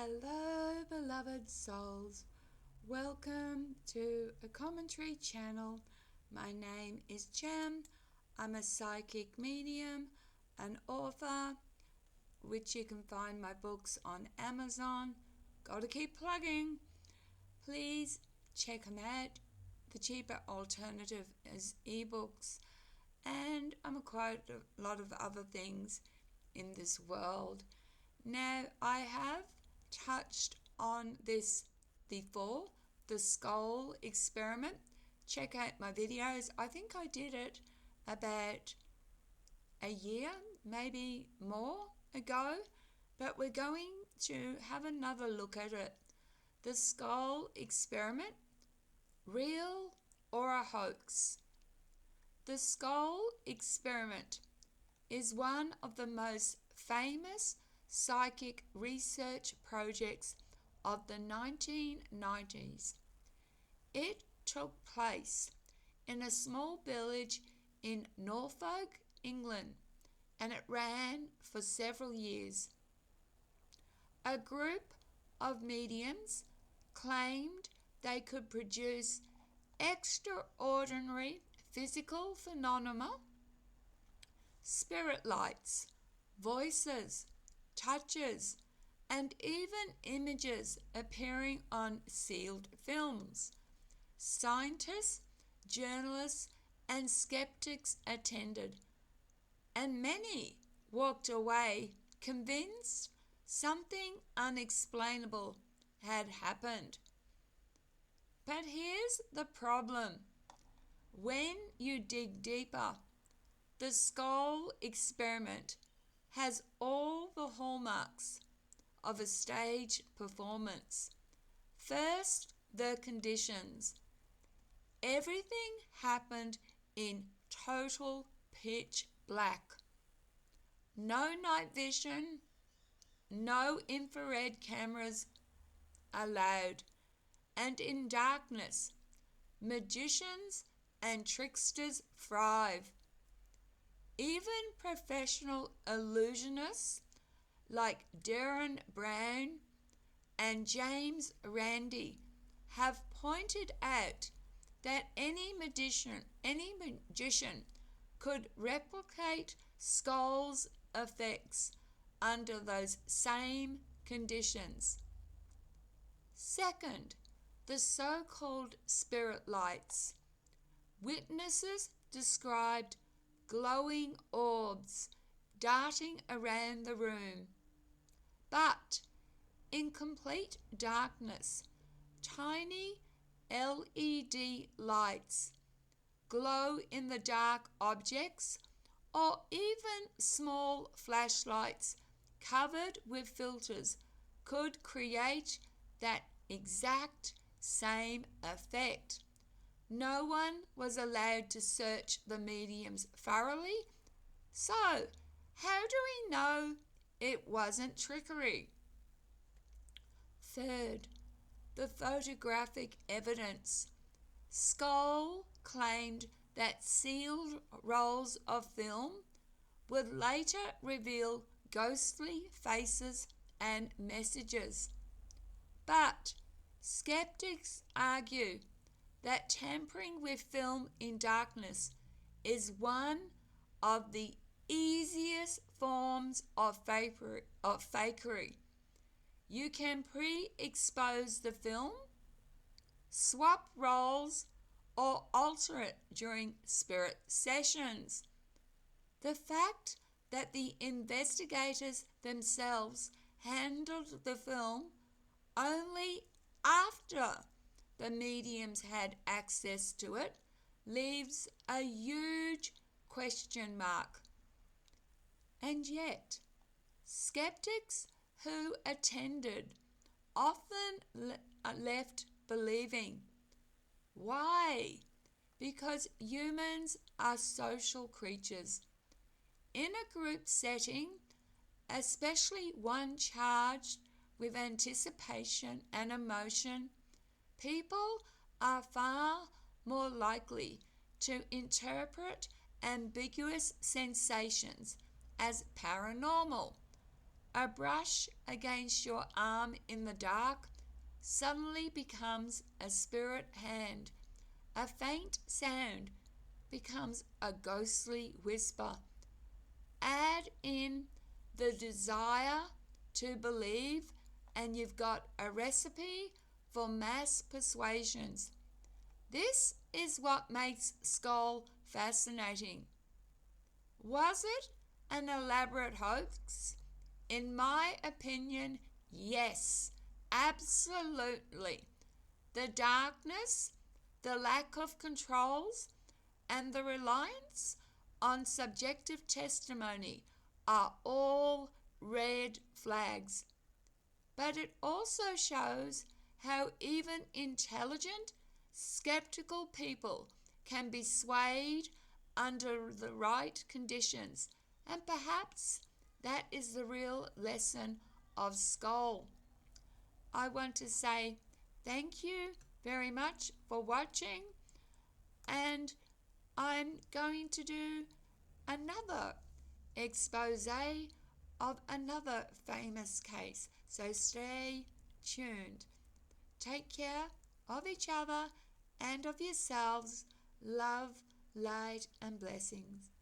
Hello, beloved souls. Welcome to a commentary channel. My name is Jem. I'm a psychic medium, an author, which you can find my books on Amazon. Gotta keep plugging. Please check them out. The cheaper alternative is ebooks, and I'm quite a lot of other things in this world. Now, I have touched on this before, the Scole experiment. Check out my videos. I think I did it about a year, maybe more ago, but we're going to have another look at it. The Scole experiment, real or a hoax? The Scole experiment is one of the most famous psychic research projects of the 1990s. It took place in a small village in Norfolk, England, and it ran for several years. A group of mediums claimed they could produce extraordinary physical phenomena, spirit lights, voices, touches, and even images appearing on sealed films. Scientists, journalists, and skeptics attended, and many walked away convinced something unexplainable had happened. But here's the problem. When you dig deeper, the Scole experiment has all the hallmarks of a stage performance. First, the conditions. Everything happened in total pitch black. No night vision, no infrared cameras allowed, and in darkness, magicians and tricksters thrive. Even professional illusionists like Darren Brown and James Randi have pointed out that any magician could replicate Scole's effects under those same conditions. Second, the so-called spirit lights. Witnesses described glowing orbs darting around the room. But in complete darkness, tiny LED lights glow in the dark objects, or even small flashlights covered with filters could create that exact same effect. No one was allowed to search the mediums thoroughly, so how do we know it wasn't trickery? Third, the photographic evidence. Scole claimed that sealed rolls of film would later reveal ghostly faces and messages. But skeptics argue that tampering with film in darkness is one of the easiest forms of fakery. You can pre-expose the film, swap roles, or alter it during spirit sessions. The fact that the investigators themselves handled the film only after the mediums had access to it leaves a huge question mark. And yet, skeptics who attended often left believing. Why? Because humans are social creatures. In a group setting, especially one charged with anticipation and emotion, people are far more likely to interpret ambiguous sensations as paranormal, A brush against your arm in the dark suddenly becomes a spirit hand. A faint sound becomes a ghostly whisper. Add in the desire to believe, and you've got a recipe for mass persuasions. This is what makes Scole fascinating. Was it an elaborate hoax? In my opinion, yes, absolutely. The darkness, the lack of controls, and the reliance on subjective testimony are all red flags. But it also shows how even intelligent, skeptical people can be swayed under the right conditions, and perhaps that is the real lesson of Scole. I want to say thank you very much for watching, and I'm going to do another expose of another famous case. So stay tuned. Take care of each other and of yourselves. Love, light, and blessings.